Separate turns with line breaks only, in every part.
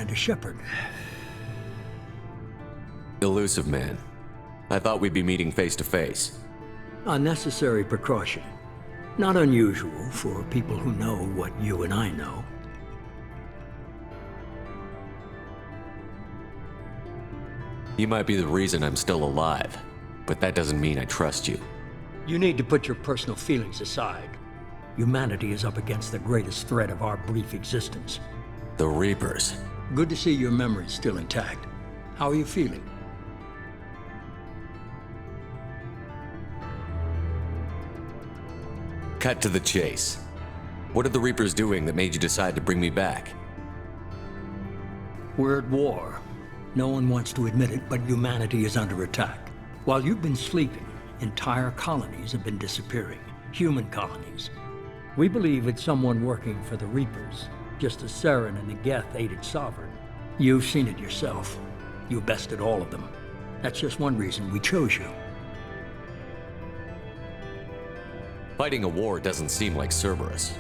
Miranda Shepard.
Elusive man. I thought we'd be meeting face to face.
A necessary precaution. Not unusual for people who know what you and I know.
You might be the reason I'm still alive, but that doesn't mean I trust you.
You need to put your personal feelings aside. Humanity is up against the greatest threat of our brief existence.
The Reapers.
Good to see your memory's still intact. How are you feeling?
Cut to the chase. What are the Reapers doing that made you decide to bring me back?
We're at war. No one wants to admit it, but humanity is under attack. While you've been sleeping, entire colonies have been disappearing. Human colonies. We believe it's someone working for the Reapers, just as Saren and the Geth aided Sovereign. You've seen it yourself. You bested all of them. That's just one reason we chose you.
Fighting a war doesn't seem like Cerberus.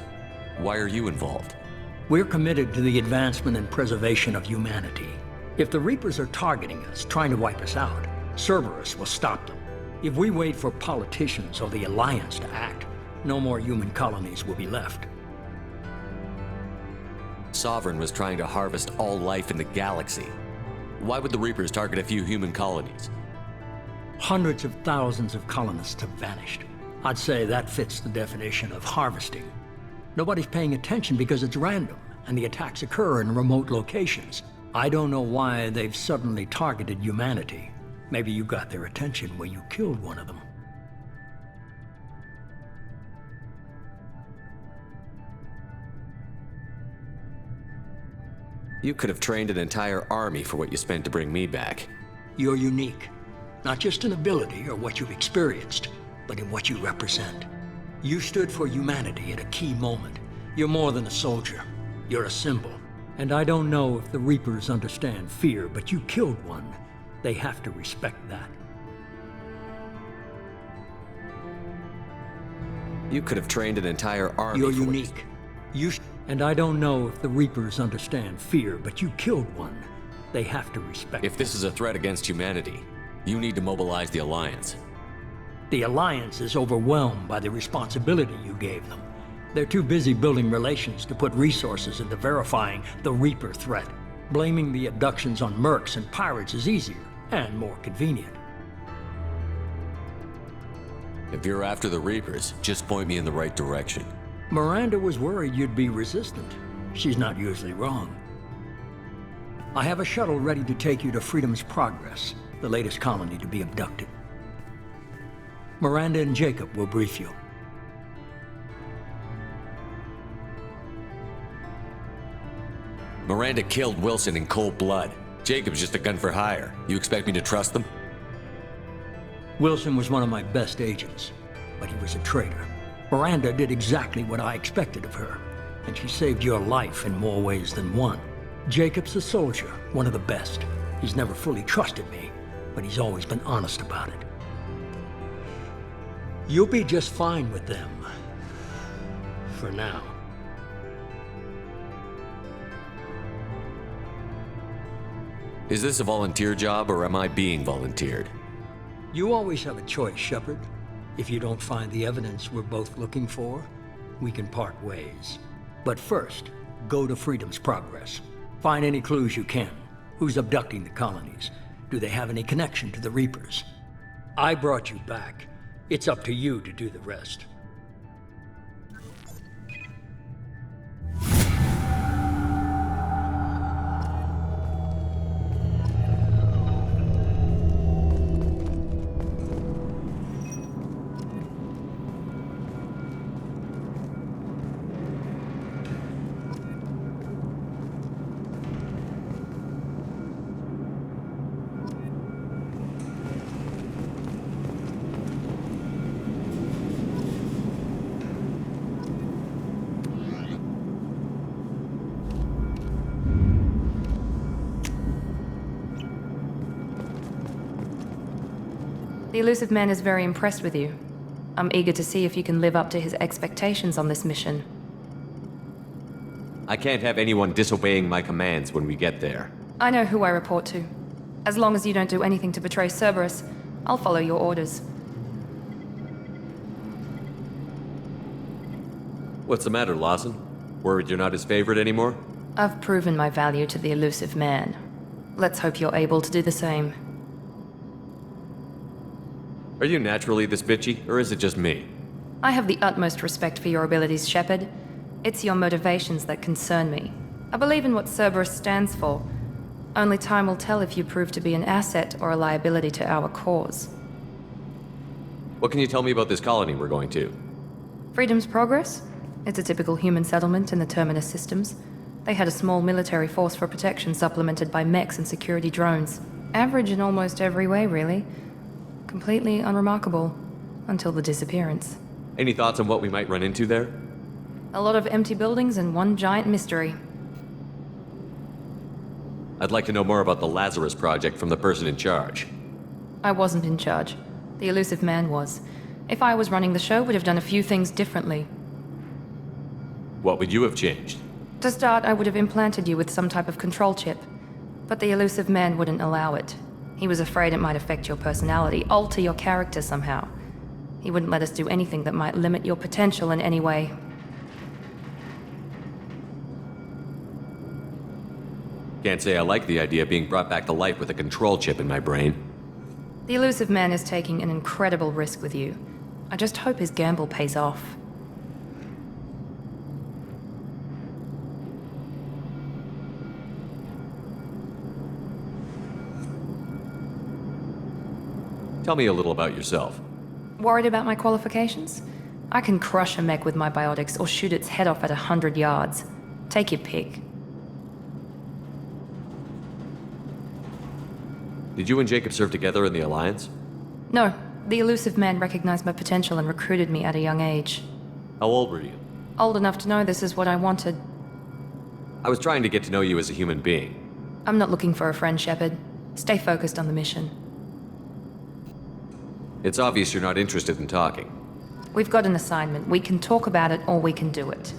Why are you involved?
We're committed to the advancement and preservation of humanity. If the Reapers are targeting us, trying to wipe us out, Cerberus will stop them. If we wait for politicians or the Alliance to act, no more human colonies will be left.
Sovereign was trying to harvest all life in the galaxy. Why would the Reapers target a few human colonies?
Hundreds of thousands of colonists have vanished. I'd say that fits the definition of harvesting. Nobody's paying attention because it's random, and the attacks occur in remote locations. I don't know why they've suddenly targeted humanity. Maybe you got their attention when you killed one of them.
You could have trained an entire army for what you spent to bring me back.
You're unique. Not just in ability or what you've experienced, but in what you represent. You stood for humanity at a key moment. You're more than a soldier. You're a symbol. And I don't know if the Reapers understand fear, but you killed one. They have to respect that.
You could have trained an entire army.
You're unique. And I don't know if the Reapers understand fear, but you killed one. They have to respect
If this is a threat against humanity, you need to mobilize the Alliance.
The Alliance is overwhelmed by the responsibility you gave them. They're too busy building relations to put resources into verifying the Reaper threat. Blaming the abductions on mercs and pirates is easier and more convenient.
If you're after the Reapers, just point me in the right direction.
Miranda was worried you'd be resistant. She's not usually wrong. I have a shuttle ready to take you to Freedom's Progress, the latest colony to be abducted. Miranda and Jacob will brief you.
Miranda killed Wilson in cold blood. Jacob's just a gun for hire. You expect me to trust them?
Wilson was one of my best agents, but he was a traitor. Miranda did exactly what I expected of her, and she saved your life in more ways than one. Jacob's a soldier, one of the best. He's never fully trusted me, but he's always been honest about it. You'll be just fine with them. For now.
Is this a volunteer job, or am I being volunteered?
You always have a choice, Shepard. If you don't find the evidence we're both looking for, we can part ways. But first, go to Freedom's Progress. Find any clues you can. Who's abducting the colonies? Do they have any connection to the Reapers? I brought you back. It's up to you to do the rest.
The elusive man is very impressed with you. I'm eager to see if you can live up to his expectations on this mission.
I can't have anyone disobeying my commands when we get there.
I know who I report to. As long as you don't do anything to betray Cerberus, I'll follow your orders.
What's the matter, Lawson? Worried you're not his favorite anymore?
I've proven my value to the elusive man. Let's hope you're able to do the same.
Are you naturally this bitchy, or is it just me?
I have the utmost respect for your abilities, Shepard. It's your motivations that concern me. I believe in what Cerberus stands for. Only time will tell if you prove to be an asset or a liability to our cause.
What can you tell me about this colony we're going to?
Freedom's Progress? It's a typical human settlement in the Terminus systems. They had a small military force for protection supplemented by mechs and security drones. Average in almost every way, really. Completely unremarkable. Until the disappearance.
Any thoughts on what we might run into there?
A lot of empty buildings and one giant mystery.
I'd like to know more about the Lazarus Project from the person in charge.
I wasn't in charge. The elusive man was. If I was running the show, would have done a few things differently.
What would you have changed?
To start, I would have implanted you with some type of control chip. But the elusive man wouldn't allow it. He was afraid it might affect your personality, alter your character somehow. He wouldn't let us do anything that might limit your potential in any way.
Can't say I like the idea of being brought back to life with a control chip in my brain.
The elusive man is taking an incredible risk with you. I just hope his gamble pays off.
Tell me a little about yourself.
Worried about my qualifications? I can crush a mech with my biotics or shoot its head off at 100 yards. Take your pick.
Did you and Jacob serve together in the Alliance?
No, the elusive man recognized my potential and recruited me at a young age.
How old were you?
Old enough to know this is what I wanted.
I was trying to get to know you as a human being.
I'm not looking for a friend, Shepard. Stay focused on the mission.
It's obvious you're not interested in talking.
We've got an assignment. We can talk about it or we can do it.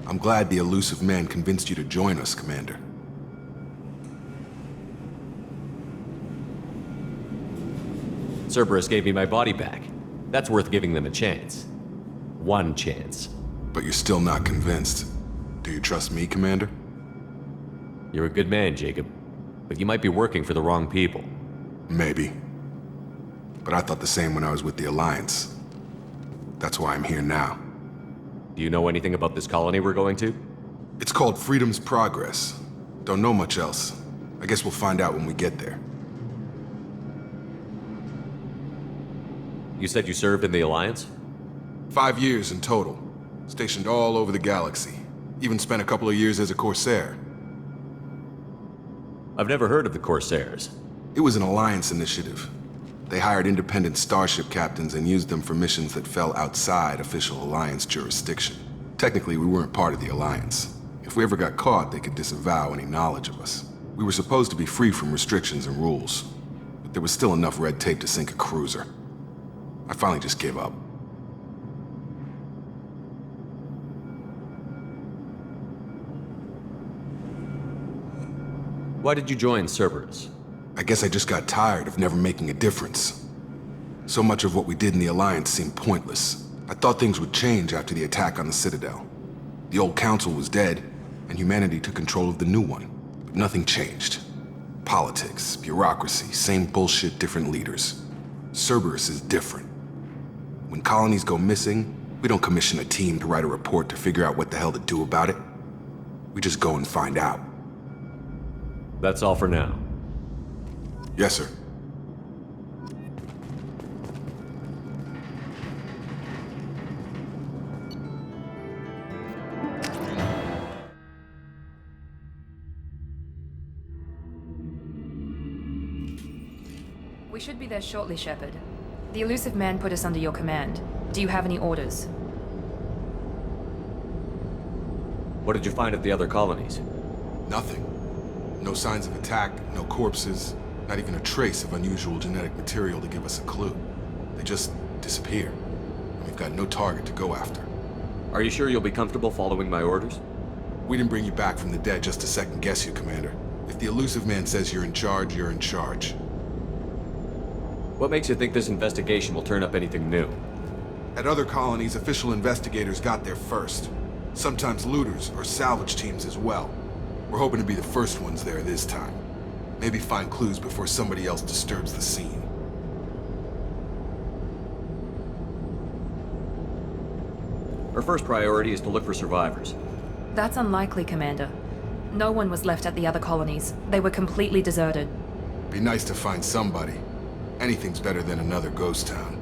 I'm glad the elusive man convinced you to join us, Commander.
Cerberus gave me my body back. That's worth giving them a chance. One chance.
But you're still not convinced. Do you trust me, Commander?
You're a good man, Jacob. But you might be working for the wrong people.
Maybe. But I thought the same when I was with the Alliance. That's why I'm here now.
Do you know anything about this colony we're going to?
It's called Freedom's Progress. Don't know much else. I guess we'll find out when we get there.
You said you served in the Alliance?
5 years in total. Stationed all over the galaxy. Even spent a couple of years as a Corsair.
I've never heard of the Corsairs.
It was an Alliance initiative. They hired independent starship captains and used them for missions that fell outside official Alliance jurisdiction. Technically, we weren't part of the Alliance. If we ever got caught, they could disavow any knowledge of us. We were supposed to be free from restrictions and rules, but there was still enough red tape to sink a cruiser. I finally just gave up.
Why did you join Cerberus?
I guess I just got tired of never making a difference. So much of what we did in the Alliance seemed pointless. I thought things would change after the attack on the Citadel. The old council was dead, and humanity took control of the new one. But nothing changed. Politics, bureaucracy, same bullshit, different leaders. Cerberus is different. When colonies go missing, we don't commission a team to write a report to figure out what the hell to do about it. We just go and find out.
That's all for now.
Yes, sir.
We should be there shortly, Shepard. The elusive man put us under your command. Do you have any orders?
What did you find at the other colonies?
Nothing. No signs of attack, no corpses, not even a trace of unusual genetic material to give us a clue. They just disappear. We've got no target to go after.
Are you sure you'll be comfortable following my orders?
We didn't bring you back from the dead just to second guess you, Commander. If the elusive man says you're in charge, you're in charge.
What makes you think this investigation will turn up anything new?
At other colonies, official investigators got there first. Sometimes looters or salvage teams as well. We're hoping to be the first ones there this time. Maybe find clues before somebody else disturbs the scene.
Our first priority is to look for survivors.
That's unlikely, Commander. No one was left at the other colonies. They were completely deserted.
Be nice to find somebody. Anything's better than another ghost town.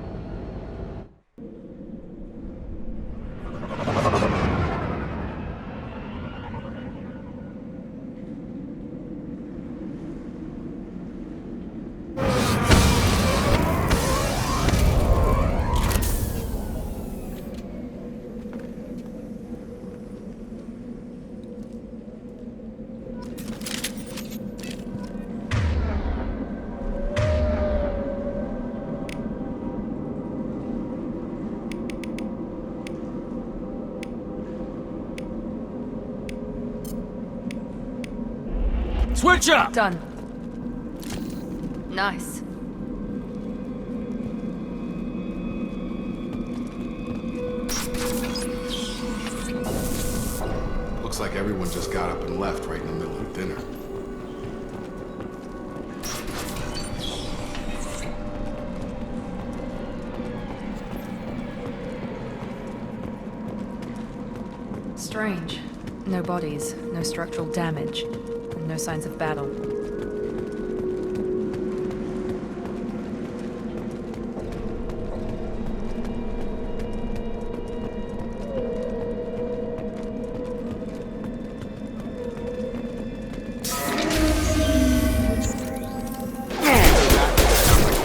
Switch up!
Done. Nice.
Looks like everyone just got up and left right in the middle of dinner.
Strange. No bodies, no structural damage, and no signs of battle.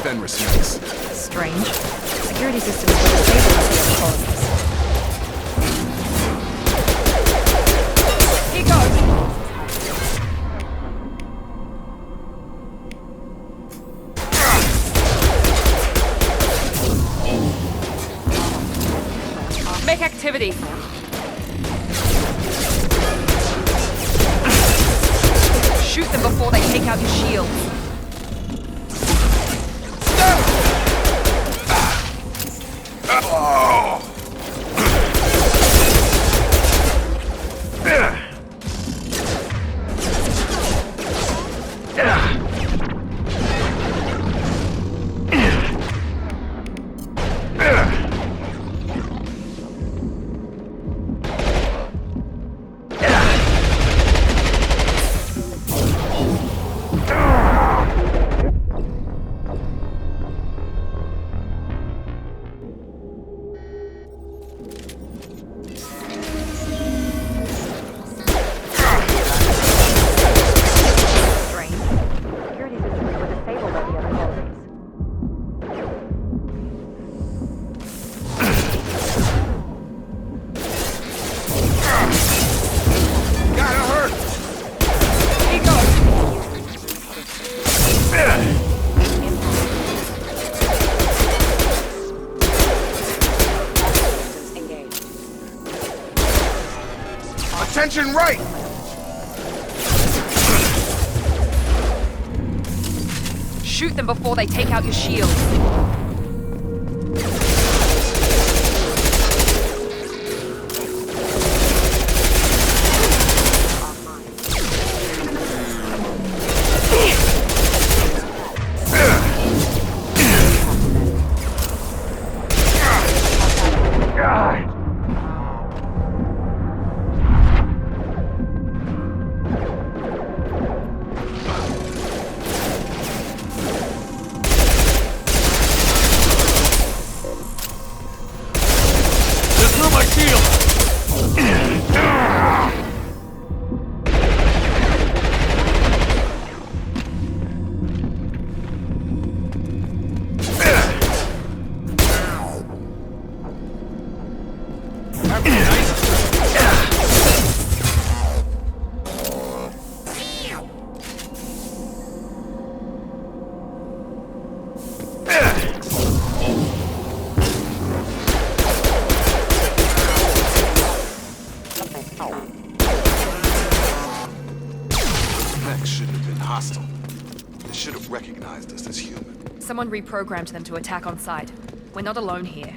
Fenris snakes.
Strange. Security systems were disabled at the other colonies. Here goes! Make activity! Shoot them before they take out your shields.
Attention right!
Shoot them before they take out your shields.
hostile. They should have recognized us as human.
Someone reprogrammed them to attack on sight. We're not alone here.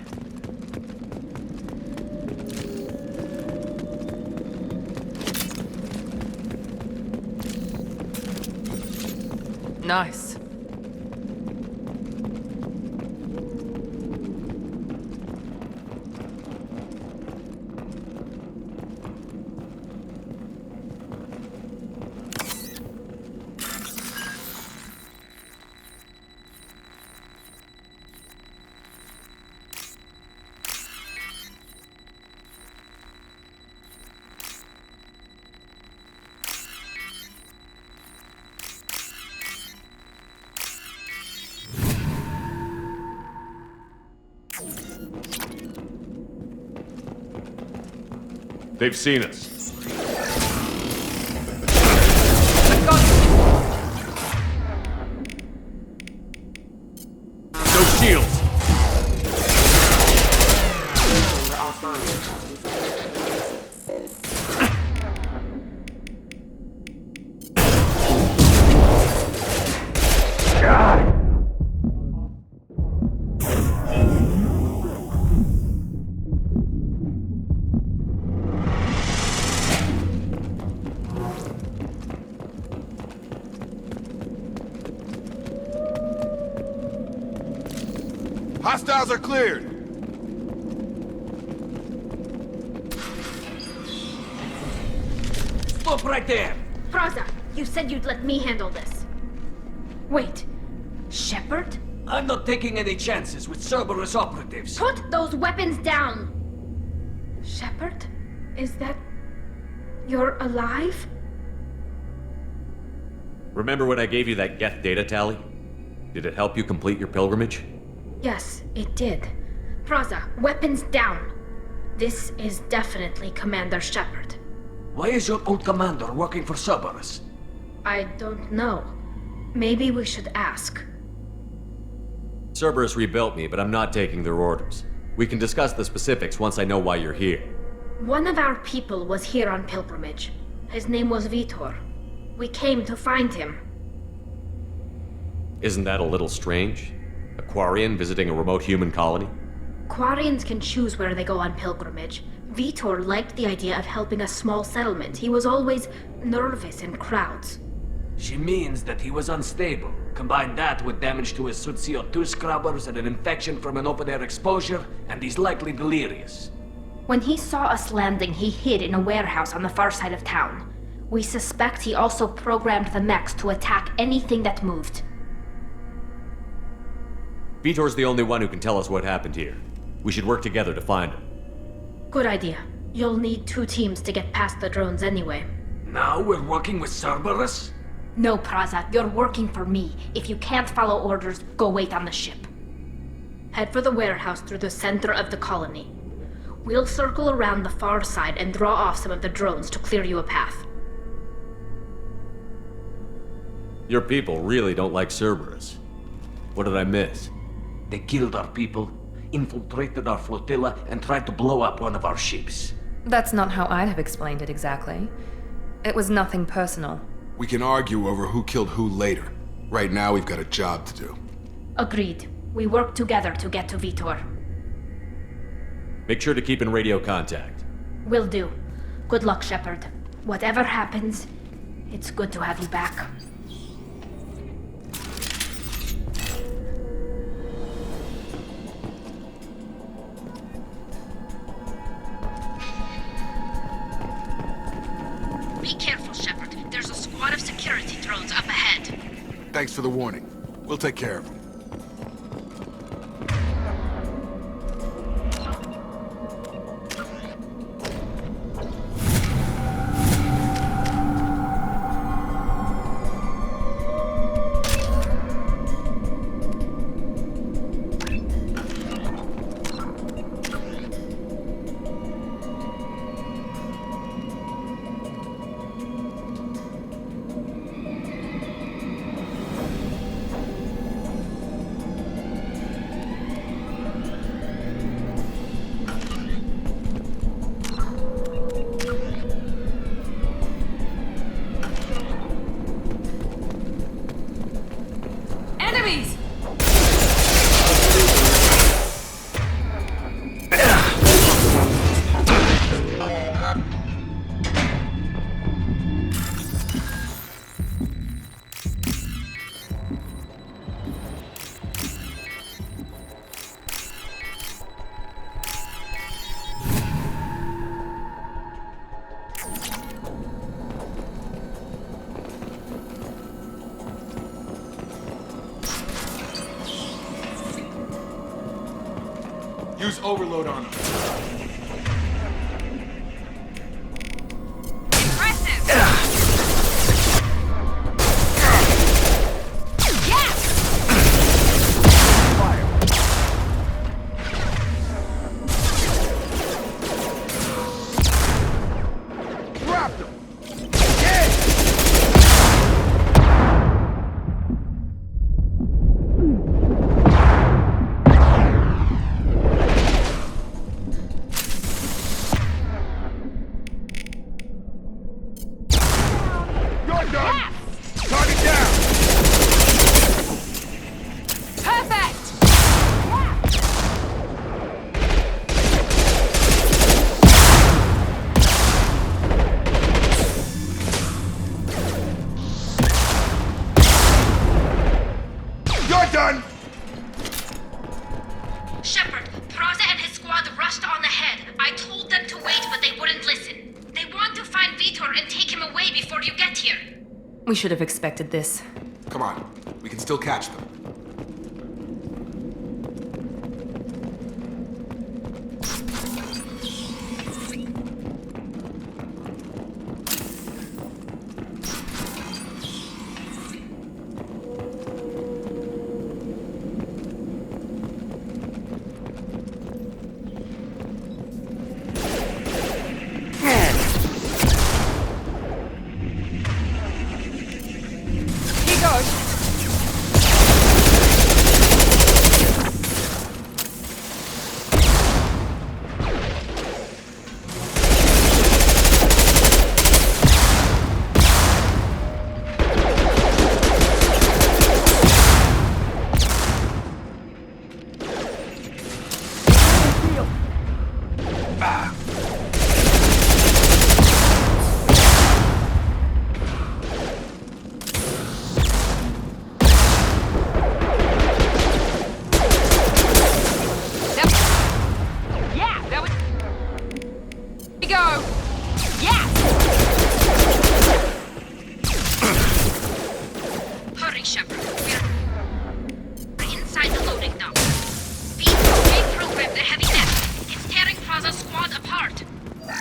Nice.
They've seen us. No shields!
Hostiles are cleared!
Stop right there!
Praza, you said you'd let me handle this. Wait, Shepard?
I'm not taking any chances with Cerberus operatives.
Put those weapons down! Shepard? Is that... you're alive?
Remember when I gave you that Geth data tally? Did it help you complete your pilgrimage?
Yes, it did. Praza, weapons down! This is definitely Commander Shepard.
Why is your old commander working for Cerberus?
I don't know. Maybe we should ask.
Cerberus rebuilt me, but I'm not taking their orders. We can discuss the specifics once I know why you're here.
One of our people was here on pilgrimage. His name was Vitor. We came to find him.
Isn't that a little strange? A Quarian visiting a remote human colony?
Quarians can choose where they go on pilgrimage. Vitor liked the idea of helping a small settlement. He was always nervous in crowds.
She means that he was unstable. Combine that with damage to his suit CO2 scrubbers and an infection from an open-air exposure, and he's likely delirious.
When he saw us landing, he hid in a warehouse on the far side of town. We suspect he also programmed the mechs to attack anything that moved.
Vitor's the only one who can tell us what happened here. We should work together to find him.
Good idea. You'll need 2 teams to get past the drones anyway.
Now we're working with Cerberus?
No, Praza, you're working for me. If you can't follow orders, go wait on the ship. Head for the warehouse through the center of the colony. We'll circle around the far side and draw off some of the drones to clear you a path.
Your people really don't like Cerberus. What did I miss?
They killed our people, infiltrated our flotilla, and tried to blow up one of our ships.
That's not how I'd have explained it exactly. It was nothing personal.
We can argue over who killed who later. Right now, we've got a job to do.
Agreed. We work together to get to Vitor.
Make sure to keep in radio contact.
Will do. Good luck, Shepard. Whatever happens, it's good to have you back. Be careful, Shepard. There's a squad of security drones up ahead.
Thanks for the warning. We'll take care of them.
Enemies!
Use overload on them.
Impressive! Yes!
Dropped them! Done!
Shepard, Praza and his squad rushed on ahead. I told them to wait, but they wouldn't listen. They want to find Vitor and take him away before you get here.
We should have expected this.
Come on, we can still catch them.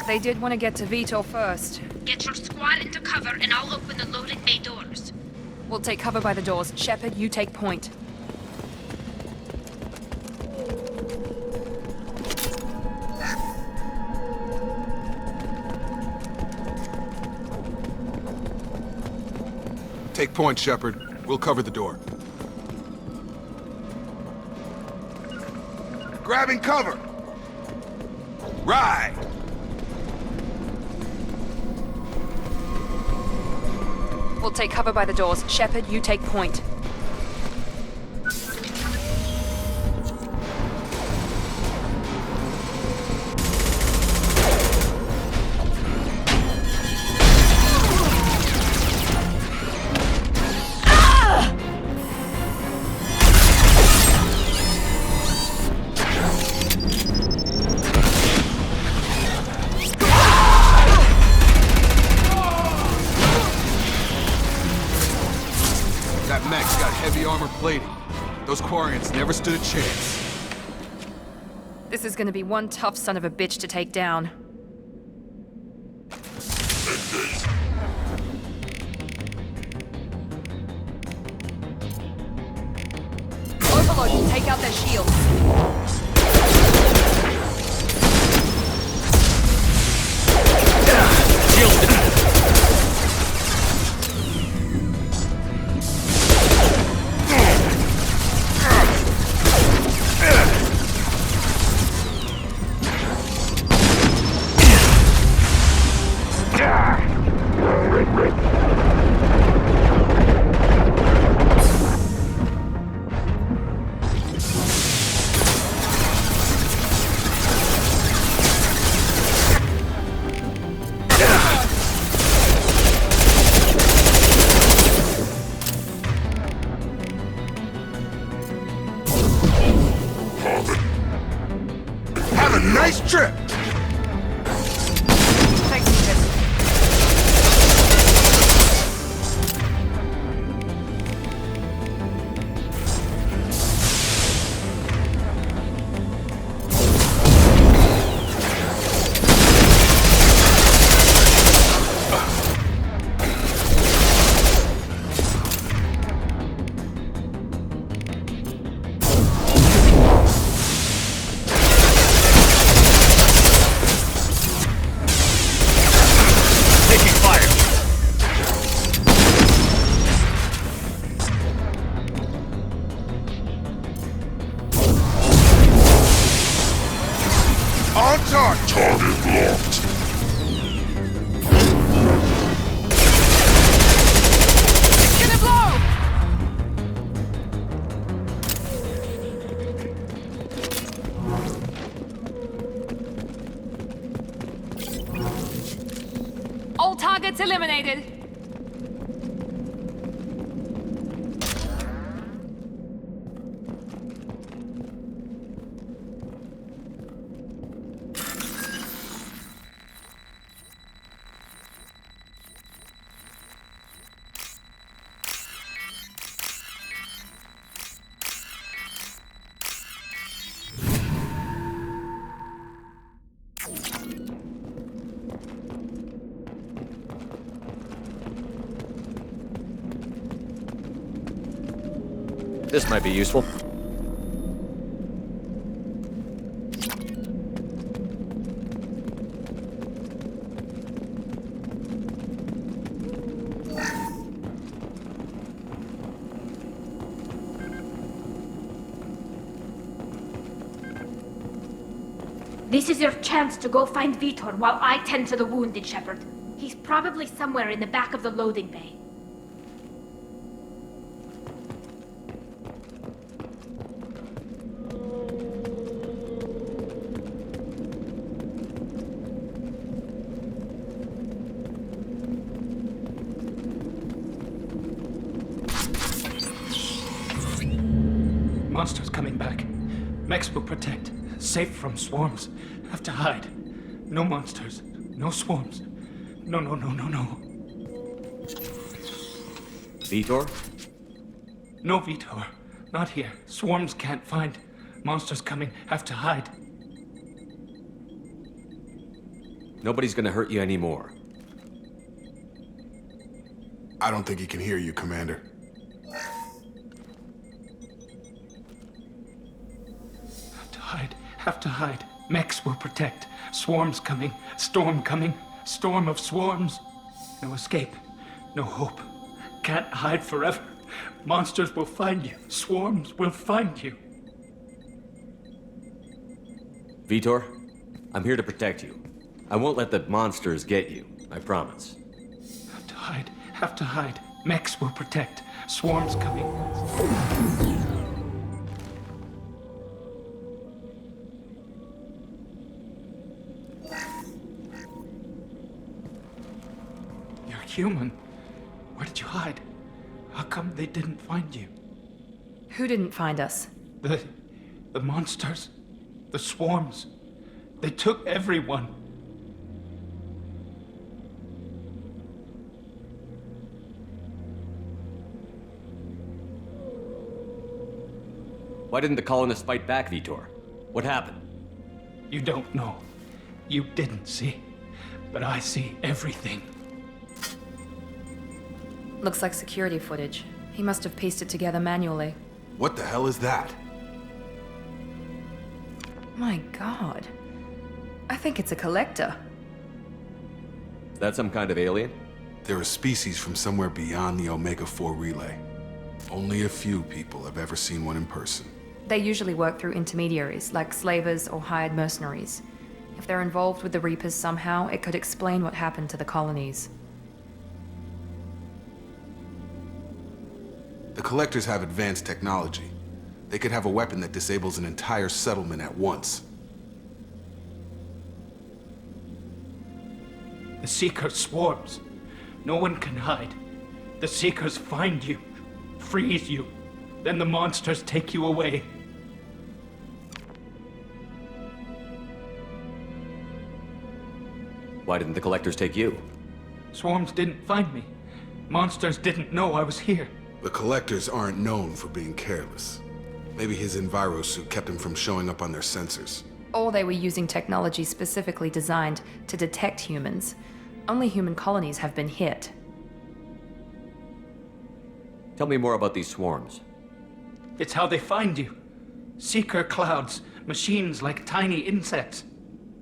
They did want to get to Vitor first.
Get your squad into cover and I'll open the loading bay doors.
We'll take cover by the doors. Shepard, you take point.
Take point, Shepard. We'll cover the door. Grabbing cover! Right!
We'll take cover by the doors. Shepard, you take point.
Plating. Those Quarians never stood a chance.
This is gonna be one tough son of a bitch to take down. Overload, take out their shields. eliminated!
This might be useful.
This is your chance to go find Vitor while I tend to the wounded, Shepard. He's probably somewhere in the back of the loading bay.
Monsters coming back. Mechs will protect. Safe from swarms. Have to hide. No monsters. No swarms. No.
Vitor?
No Vitor. Not here. Swarms can't find. Monsters coming. Have to hide.
Nobody's gonna hurt you anymore.
I don't think he can hear you, Commander.
Have to hide. Mechs will protect. Swarms coming. Storm coming. Storm of swarms. No escape. No hope. Can't hide forever. Monsters will find you. Swarms will find you.
Vitor, I'm here to protect you. I won't let the monsters get you. I promise.
Have to hide. Have to hide. Mechs will protect. Swarms coming. Human. Where did you hide? How come they didn't find you?
Who didn't find us?
The monsters. The swarms. They took everyone.
Why didn't the colonists fight back, Vitor? What happened?
You don't know. You didn't see. But I see everything.
Looks like security footage. He must have pieced it together manually.
What the hell is that?
My god. I think it's a collector.
Is that some kind of alien?
They're a species from somewhere beyond the Omega-4 relay. Only a few people have ever seen one in person.
They usually work through intermediaries, like slavers or hired mercenaries. If they're involved with the Reapers somehow, it could explain what happened to the colonies.
The Collectors have advanced technology. They could have a weapon that disables an entire settlement at once.
The Seeker swarms. No one can hide. The Seekers find you, freeze you, then the monsters take you away.
Why didn't the collectors take you?
Swarms didn't find me. Monsters didn't know I was here.
The Collectors aren't known for being careless. Maybe his enviro suit kept him from showing up on their sensors.
Or they were using technology specifically designed to detect humans. Only human colonies have been hit.
Tell me more about these swarms.
It's how they find you. Seeker clouds, machines like tiny insects.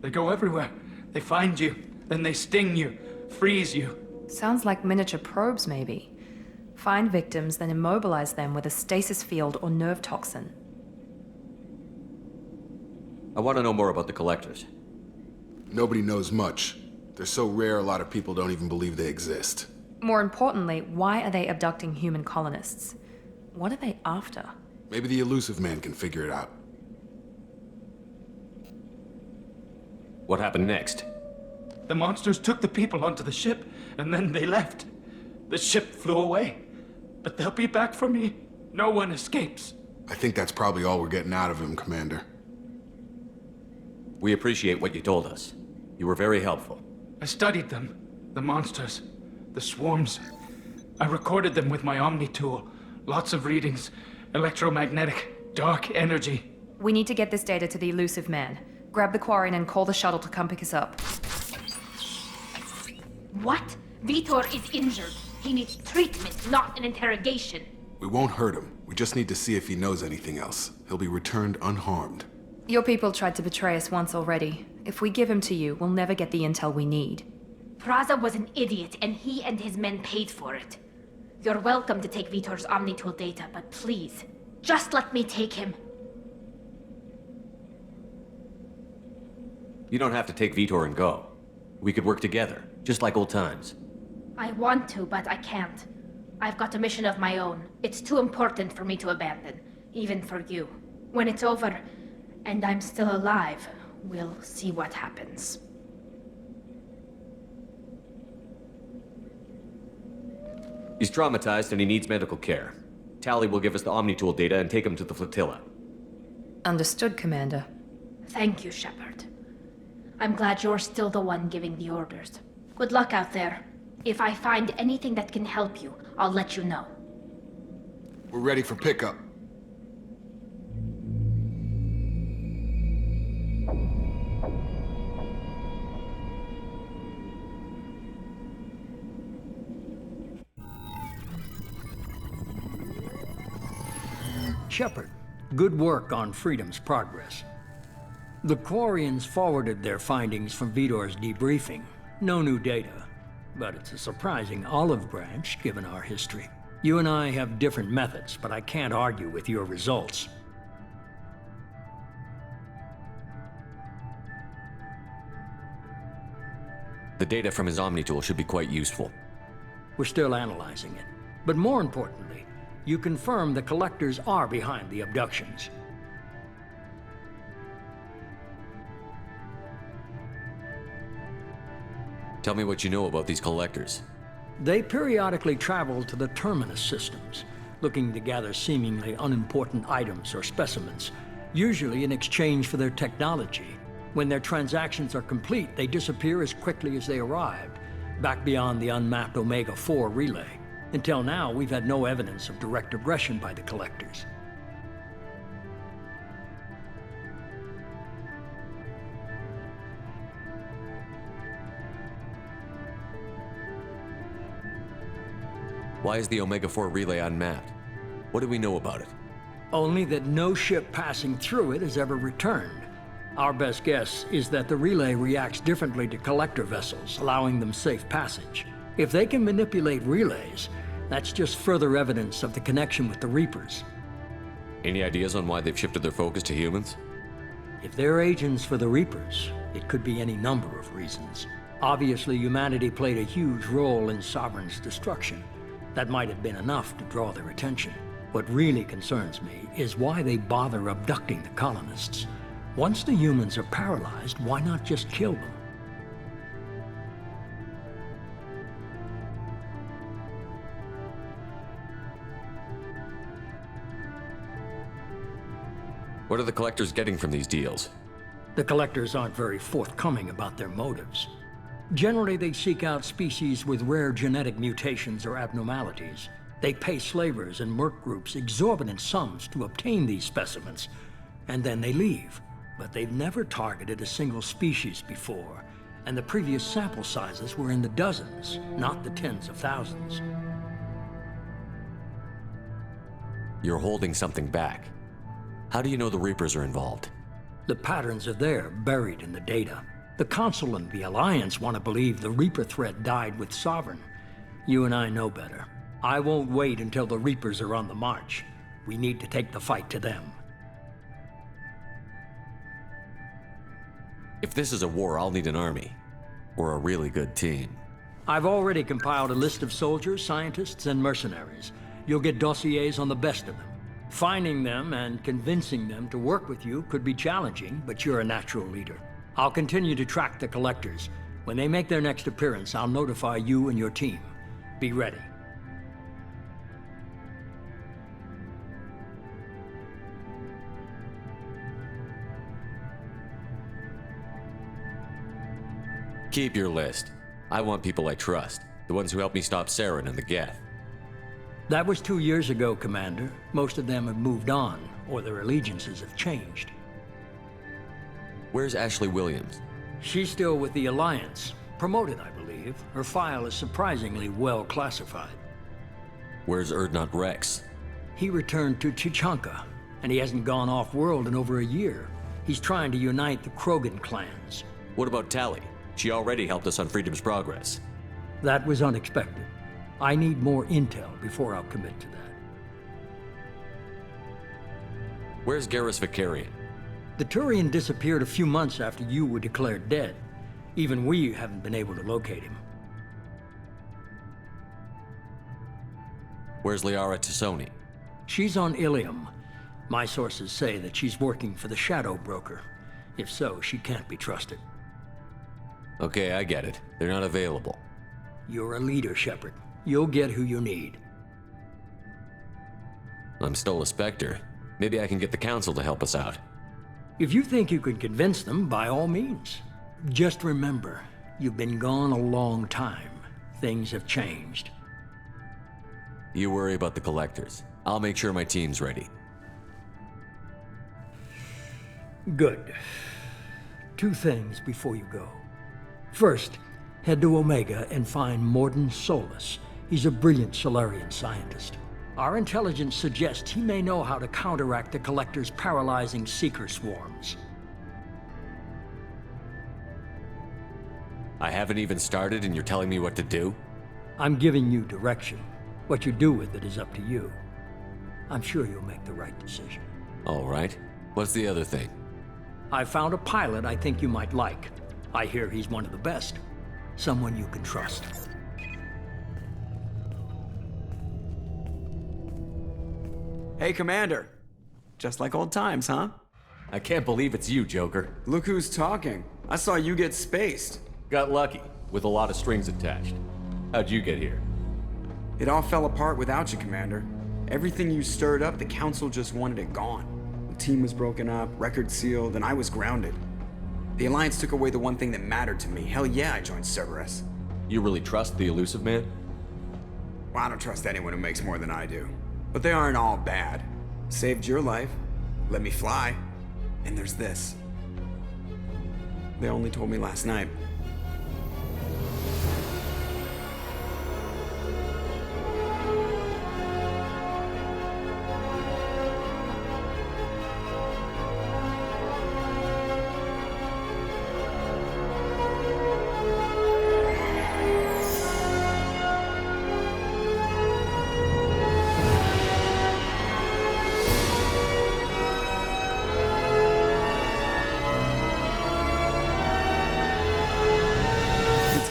They go everywhere. They find you, then they sting you, freeze you.
Sounds like miniature probes, maybe. Find victims, then immobilize them with a stasis field or nerve toxin.
I want to know more about the collectors.
Nobody knows much. They're so rare, a lot of people don't even believe they exist.
More importantly, why are they abducting human colonists? What are they after?
Maybe the elusive man can figure it out.
What happened next?
The monsters took the people onto the ship and then they left. The ship flew away. But they'll be back for me. No one escapes.
I think that's probably all we're getting out of him, Commander.
We appreciate what you told us. You were very helpful.
I studied them. The monsters. The swarms. I recorded them with my Omni tool. Lots of readings. Electromagnetic. Dark energy.
We need to get this data to the elusive man. Grab the Quarian and call the shuttle to come pick us up.
What? Vitor is injured. He needs treatment, not an interrogation.
We won't hurt him. We just need to see if he knows anything else. He'll be returned unharmed.
Your people tried to betray us once already. If we give him to you, we'll never get the intel we need.
Praza was an idiot, and he and his men paid for it. You're welcome to take Vitor's Omnitool data, but please, just let me take him.
You don't have to take Vitor and go. We could work together, just like old times.
I want to, but I can't. I've got a mission of my own. It's too important for me to abandon, even for you. When it's over, and I'm still alive, we'll see what happens.
He's traumatized and he needs medical care. Tally will give us the Omnitool data and take him to the flotilla.
Understood, Commander.
Thank you, Shepard. I'm glad you're still the one giving the orders. Good luck out there. If I find anything that can help you, I'll let you know.
We're ready for pickup.
Shepard, good work on Freedom's progress. The Quarians forwarded their findings from Vitor's debriefing. No new data, but it's a surprising olive branch given our history. You and I have different methods, but I can't argue with your results.
The data from his Omnitool should be quite useful.
We're still analyzing it. But more importantly, you confirm the collectors are behind the abductions.
Tell me what you know about these collectors.
They periodically travel to the terminus systems, looking to gather seemingly unimportant items or specimens, usually in exchange for their technology. When their transactions are complete, they disappear as quickly as they arrived, back beyond the unmapped Omega-4 relay. Until now, we've had no evidence of direct aggression by the collectors.
Why is the Omega-4 relay unmapped? What do we know about it?
Only that no ship passing through it has ever returned. Our best guess is that the relay reacts differently to collector vessels, allowing them safe passage. If they can manipulate relays, that's just further evidence of the connection with the Reapers.
Any ideas on why they've shifted their focus to humans?
If they're agents for the Reapers, it could be any number of reasons. Obviously, humanity played a huge role in Sovereign's destruction. That might have been enough to draw their attention. What really concerns me is why they bother abducting the colonists. Once the humans are paralyzed, why not just kill them?
What are the collectors getting from these deals?
The collectors aren't very forthcoming about their motives. Generally, they seek out species with rare genetic mutations or abnormalities. They pay slavers and merc groups exorbitant sums to obtain these specimens, and then they leave. But they've never targeted a single species before, and the previous sample sizes were in the dozens, not the tens of thousands.
You're holding something back. How do you know the Reapers are involved?
The patterns are there, buried in the data. The Council and the Alliance want to believe the Reaper threat died with Sovereign. You and I know better. I won't wait until the Reapers are on the march. We need to take the fight to them.
If this is a war, I'll need an army. Or a really good team.
I've already compiled a list of soldiers, scientists, and mercenaries. You'll get dossiers on the best of them. Finding them and convincing them to work with you could be challenging, but you're a natural leader. I'll continue to track the collectors. When they make their next appearance, I'll notify you and your team. Be ready.
Keep your list. I want people I trust. The ones who helped me stop Saren and the Geth.
That was 2 years ago, Commander. Most of them have moved on, or their allegiances have changed.
Where's Ashley Williams?
She's still with the Alliance. Promoted, I believe. Her file is surprisingly well classified.
Where's Erdnot Rex?
He returned to Chichanka, and he hasn't gone off-world in over a year. He's trying to unite the Krogan clans.
What about Tali? She already helped us on Freedom's Progress.
That was unexpected. I need more intel before I'll commit to that.
Where's Garrus Vicarian?
The Turian disappeared a few months after you were declared dead. Even we haven't been able to locate him.
Where's Liara Tassoni?
She's on Ilium. My sources say that she's working for the Shadow Broker. If so, she can't be trusted.
Okay, I get it. They're not available.
You're a leader, Shepard. You'll get who you need.
I'm still a Spectre. Maybe I can get the Council to help us out.
If you think you can convince them, by all means. Just remember, you've been gone a long time. Things have changed.
You worry about the Collectors. I'll make sure my team's ready.
Good. 2 things before you go. First, head to Omega and find Morden Solus. He's a brilliant Solarian scientist. Our intelligence suggests he may know how to counteract the Collector's paralyzing Seeker swarms.
I haven't even started and you're telling me what to do?
I'm giving you direction. What you do with it is up to you. I'm sure you'll make the right decision.
All right. What's the other thing?
I found a pilot I think you might like. I hear he's one of the best. Someone you can trust.
Hey, Commander. Just like old times, huh?
I can't believe it's you, Joker.
Look who's talking. I saw you get spaced.
Got lucky, with a lot of strings attached. How'd you get here?
It all fell apart without you, Commander. Everything you stirred up, the Council just wanted it gone. The team was broken up, record sealed, and I was grounded. The Alliance took away the one thing that mattered to me. Hell yeah, I joined Cerberus.
You really trust the Elusive Man?
Well, I don't trust anyone who makes more than I do. But they aren't all bad. Saved your life, let me fly, and there's this. They only told me last night.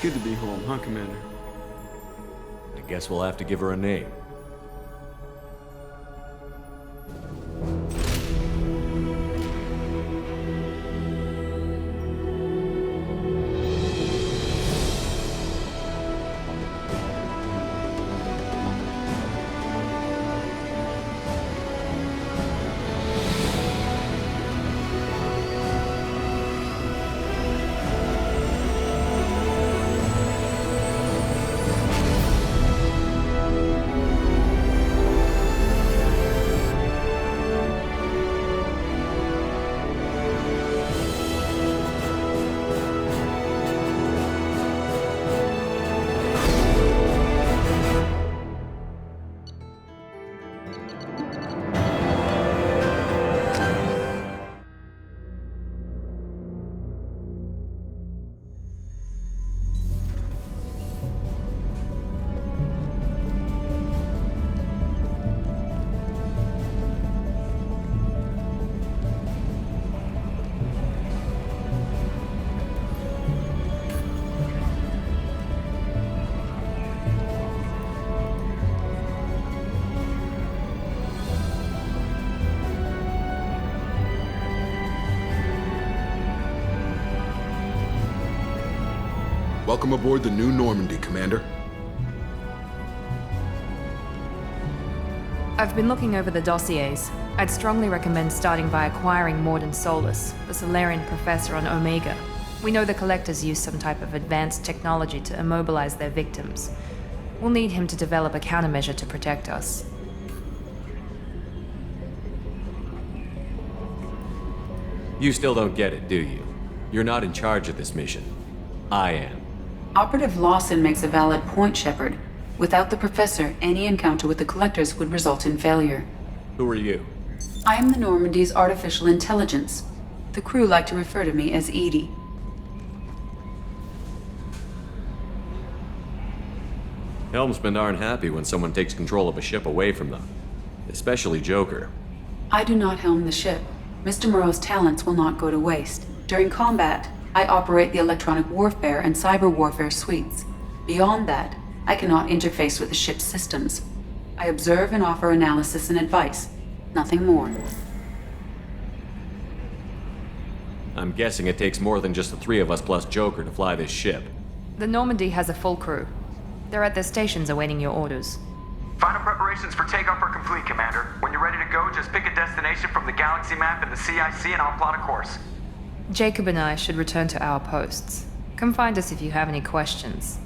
Good to be home, huh, Commander?
I guess we'll have to give her a name.
Welcome aboard the new Normandy, Commander.
I've been looking over the dossiers. I'd strongly recommend starting by acquiring Morden Solus, the Solarian professor on Omega. We know the Collectors use some type of advanced technology to immobilize their victims. We'll need him to develop a countermeasure to protect us.
You still don't get it, do you? You're not in charge of this mission. I am.
Operative Lawson makes a valid point, Shepard. Without the Professor, any encounter with the Collectors would result in failure.
Who are you?
I am the Normandy's artificial intelligence. The crew like to refer to me as Edie.
Helmsmen aren't happy when someone takes control of a ship away from them. Especially Joker.
I do not helm the ship. Mr. Moreau's talents will not go to waste. During combat, I operate the electronic warfare and cyber warfare suites. Beyond that, I cannot interface with the ship's systems. I observe and offer analysis and advice. Nothing more.
I'm guessing it takes more than just the three of us plus Joker to fly this ship.
The Normandy has a full crew. They're at their stations awaiting your orders.
Final preparations for takeoff are complete, Commander. When you're ready to go, just pick a destination from the galaxy map in the CIC and I'll plot a course.
Jacob and I should return to our posts. Come find us if you have any questions.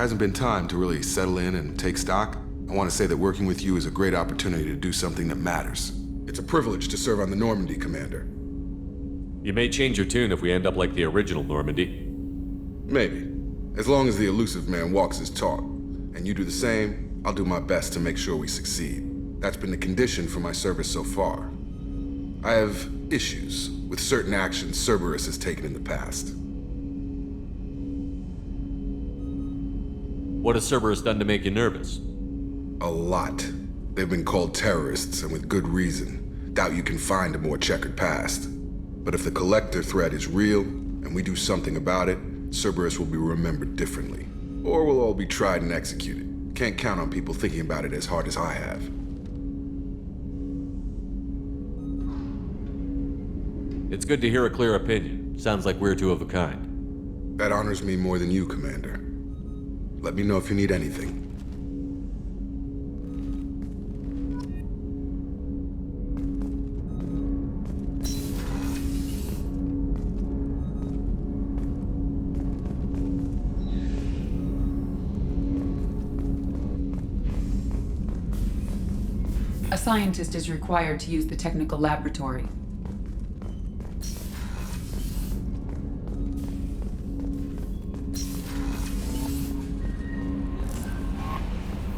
hasn't been time to really settle in and take stock, I want to say that working with you is a great opportunity to do something that matters. It's a privilege to serve on the Normandy, Commander.
You may change your tune if we end up like the original Normandy.
Maybe. As long as the elusive man walks his talk, and you do the same, I'll do my best to make sure we succeed. That's been the condition for my service so far. I have issues with certain actions Cerberus has taken in the past.
What has Cerberus done to make you nervous?
A lot. They've been called terrorists, and with good reason. Doubt you can find a more checkered past. But if the Collector threat is real, and we do something about it, Cerberus will be remembered differently. Or we'll all be tried and executed. Can't count on people thinking about it as hard as I have.
It's good to hear a clear opinion. Sounds like we're two of a kind.
That honors me more than you, Commander. Let me know if you need anything.
A scientist is required to use the technical laboratory.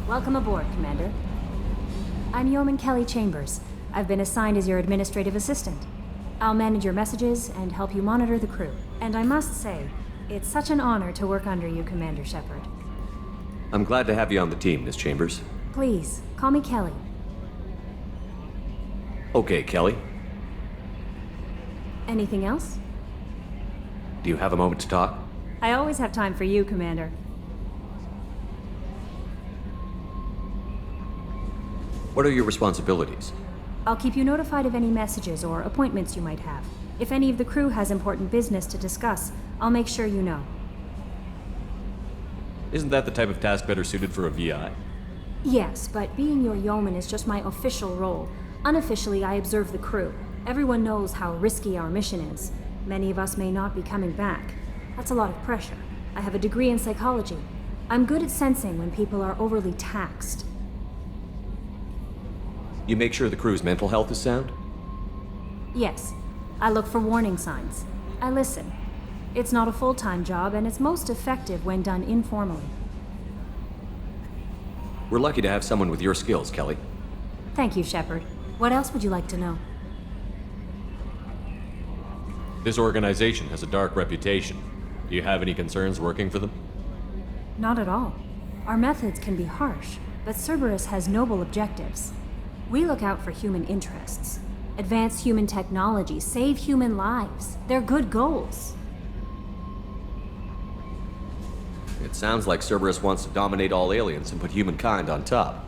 Welcome aboard, Commander. I'm Yeoman Kelly Chambers. I've been assigned as your administrative assistant. I'll manage your messages and help you monitor the crew. And I must say, it's such an honor to work under you, Commander Shepard.
I'm glad to have you on the team, Miss Chambers.
Please, call me Kelly.
Okay, Kelly.
Anything else?
Do you have a moment to talk?
I always have time for you, Commander.
What are your responsibilities?
I'll keep you notified of any messages or appointments you might have. If any of the crew has important business to discuss, I'll make sure you know.
Isn't that the type of task better suited for a VI?
Yes, but being your yeoman is just my official role. Unofficially, I observe the crew. Everyone knows how risky our mission is. Many of us may not be coming back. That's a lot of pressure. I have a degree in psychology. I'm good at sensing when people are overly taxed.
You make sure the crew's mental health is sound?
Yes. I look for warning signs. I listen. It's not a full-time job, and it's most effective when done informally.
We're lucky to have someone with your skills, Kelly.
Thank you, Shepard. What else would you like to know?
This organization has a dark reputation. Do you have any concerns working for them?
Not at all. Our methods can be harsh, but Cerberus has noble objectives. We look out for human interests. Advance human technology, save human lives. They're good goals.
It sounds like Cerberus wants to dominate all aliens and put humankind on top.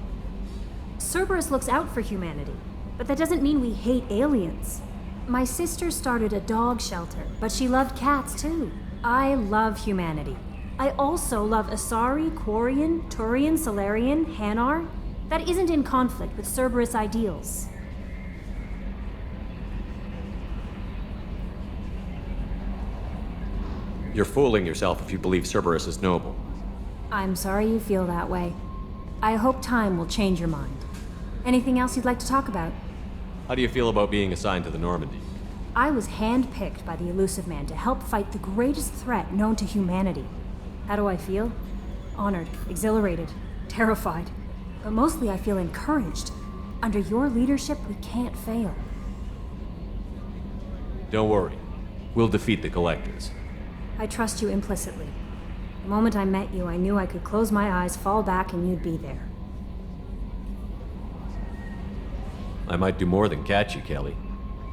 Cerberus looks out for humanity, but that doesn't mean we hate aliens. My sister started a dog shelter, but she loved cats too. I love humanity. I also love Asari, Quarian, Turian, Solarian, Hanar. That isn't in conflict with Cerberus ideals.
You're fooling yourself if you believe Cerberus is noble.
I'm sorry you feel that way. I hope time will change your mind. Anything else you'd like to talk about?
How do you feel about being assigned to the Normandy?
I was handpicked by the elusive man to help fight the greatest threat known to humanity. How do I feel? Honored, exhilarated, terrified. But mostly I feel encouraged. Under your leadership, we can't fail.
Don't worry. We'll defeat the Collectors.
I trust you implicitly. The moment I met you, I knew I could close my eyes, fall back, and you'd be there.
I might do more than catch you, Kelly.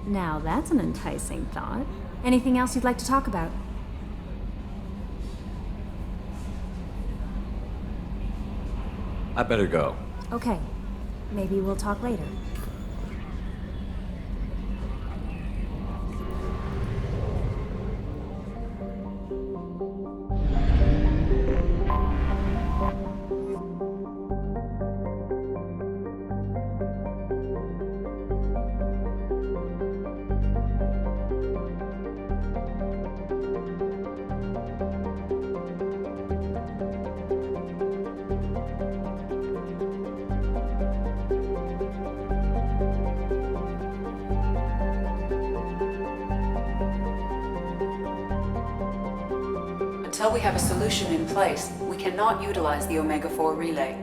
Now that's an enticing thought. Anything else you'd like to talk about?
I better go.
Okay. Maybe we'll talk later.
Until we have a solution in place, we cannot utilize the Omega-4 relay.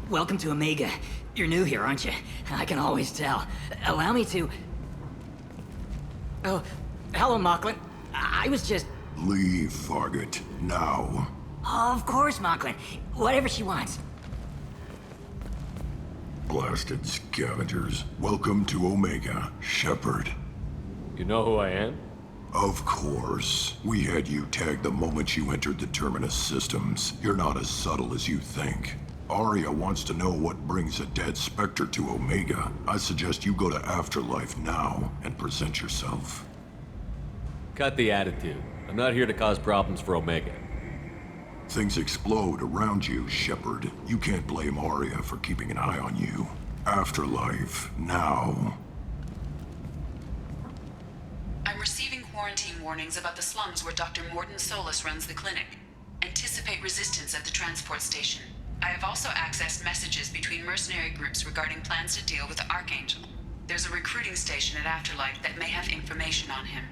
Welcome to Omega. You're new here, aren't you? I can always tell. Allow me to... Oh, hello, Mocklin. I was just...
Leave, Fargate. Now.
Of course, Mocklin. Whatever she wants.
Blasted scavengers. Welcome to Omega, Shepard.
You know who I am?
Of course. We had you tagged the moment you entered the Terminus systems. You're not as subtle as you think. Arya wants to know what brings a dead Spectre to Omega. I suggest you go to Afterlife now and present yourself.
Cut the attitude. I'm not here to cause problems for Omega.
Things explode around you, Shepard. You can't blame Arya for keeping an eye on you. Afterlife, now.
I'm receiving quarantine warnings about the slums where Dr. Morden Solus runs the clinic. Anticipate resistance at the transport station. I have also accessed messages between mercenary groups regarding plans to deal with the Archangel. There's a recruiting station at Afterlife that may have information on him.